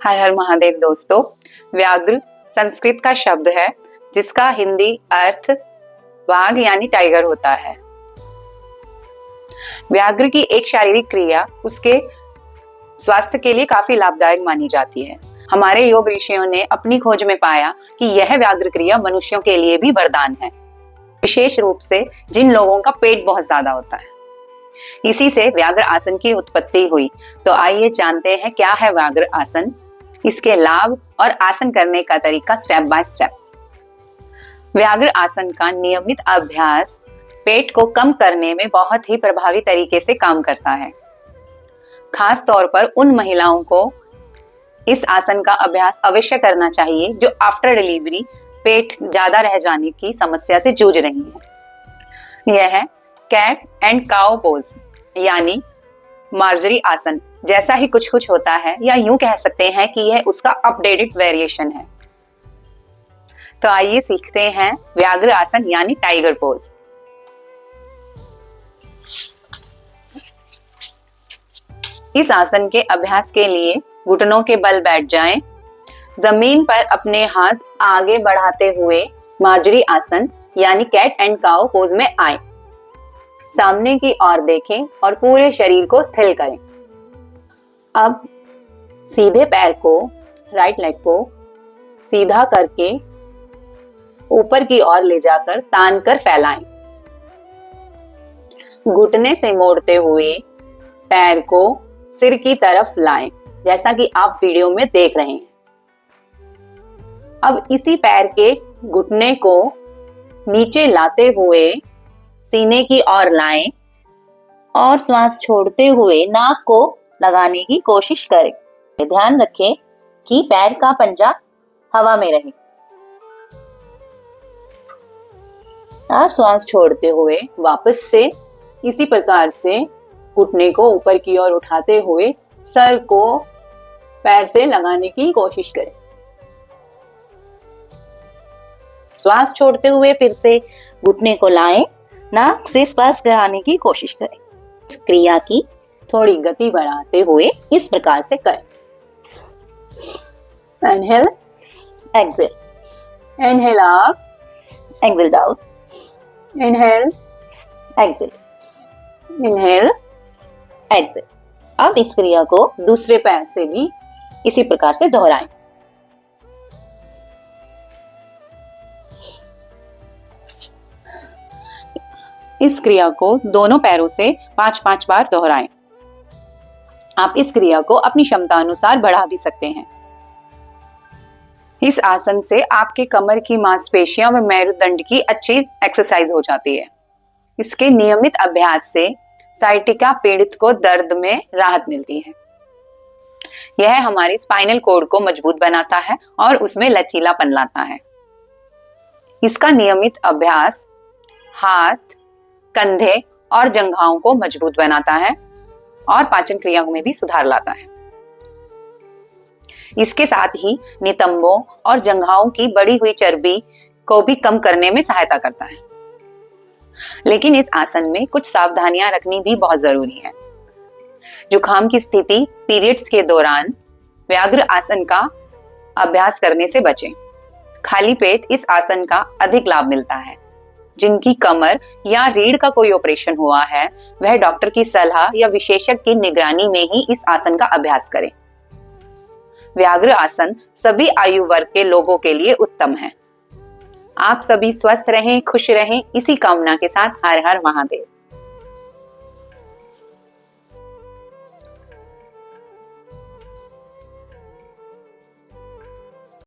हर हर महादेव दोस्तों। व्याघ्र संस्कृत का शब्द है जिसका हिंदी अर्थ वाघ यानी टाइगर होता है। व्याघ्र की एक शारीरिक क्रिया उसके स्वास्थ्य के लिए काफी लाभदायक मानी जाती है। हमारे योग ऋषियों ने अपनी खोज में पाया कि यह व्याघ्र क्रिया मनुष्यों के लिए भी वरदान है, विशेष रूप से जिन लोगों का पेट बहुत ज्यादा होता है। इसी से व्याघ्र आसन की उत्पत्ति हुई। तो आइए जानते हैं क्या है व्याघ्र आसन, इसके लाभ और आसन करने का तरीका स्टेप बाय स्टेप। व्याघ्र आसन का नियमित अभ्यास पेट को कम करने में बहुत ही प्रभावी तरीके से काम करता है। खास तौर पर उन महिलाओं को इस आसन का अभ्यास अवश्य करना चाहिए जो आफ्टर डिलीवरी पेट ज्यादा रह जाने की समस्या से जूझ रही हैं। यह है कैट एंड काउ पोज यानी मार्जरी आसन जैसा ही कुछ होता है, या यूं कह सकते हैं कि यह उसका अपडेटेड वेरिएशन है। तो आइए सीखते हैं व्याघ्र आसन यानी टाइगर पोज। इस आसन के अभ्यास के लिए घुटनों के बल बैठ जाएं, जमीन पर अपने हाथ आगे बढ़ाते हुए मार्जरी आसन यानी कैट एंड काउ पोज में आए। सामने की ओर देखें और पूरे शरीर को स्थिर करें। अब सीधे पैर को, राइट लेग को सीधा करके ऊपर की ओर ले जाकर तान कर फैलाएं। घुटने से मोड़ते हुए पैर को सिर की तरफ लाएं, जैसा कि आप वीडियो में देख रहे हैं। अब इसी पैर के घुटने को नीचे लाते हुए सीने की ओर लाएं और श्वास छोड़ते हुए नाक को लगाने की कोशिश करें। ध्यान रखें कि पैर का पंजा हवा में रहे और श्वास छोड़ते हुए वापस से इसी प्रकार से घुटने को ऊपर की ओर उठाते हुए सर को पैर से लगाने की कोशिश करें। श्वास छोड़ते हुए फिर से घुटने को लाएं, नाक से स्पर्श कराने की कोशिश करें। इस क्रिया की थोड़ी गति बढ़ाते हुए इस प्रकार से करें। Inhale, exhale, inhale up, exhale down, inhale, exhale, inhale, exhale. अब इस क्रिया को दूसरे पैर से भी इसी प्रकार से दोहराएं। इस क्रिया को दोनों पैरों से 5-5 बार दोहराएं। आप इस क्रिया को अपनी क्षमता अनुसार बढ़ा भी सकते हैं। इस आसन से आपके कमर की मांसपेशियां व मेरुदंड की अच्छी एक्सरसाइज हो जाती है। इसके नियमित अभ्यास से साइटिका पीड़ित को दर्द में राहत मिलती है। यह हमारी स्पाइनल कॉर्ड को मजबूत बनाता है और उसमें लचीलापन लाता है। इसका नियमित अभ्यास हाथ, कंधे और जंघाओं को मजबूत बनाता है और पाचन क्रिया में भी सुधार लाता है। इसके साथ ही नितंबों और जंघाओं की बढ़ी हुई चर्बी को भी कम करने में सहायता करता है। लेकिन इस आसन में कुछ सावधानियां रखनी भी बहुत जरूरी है। जुकाम की स्थिति, पीरियड्स के दौरान व्याघ्र आसन का अभ्यास करने से बचें। खाली पेट इस आसन का अधिक लाभ मिलता है। जिनकी कमर या रीढ़ का कोई ऑपरेशन हुआ है वह डॉक्टर की सलाह या विशेषज्ञ की निगरानी में ही इस आसन का अभ्यास करें। व्याघ्र आसन सभी आयु वर्ग के लोगों के लिए उत्तम है। आप सभी स्वस्थ रहें, खुश रहें, इसी कामना के साथ हर हर महादेव।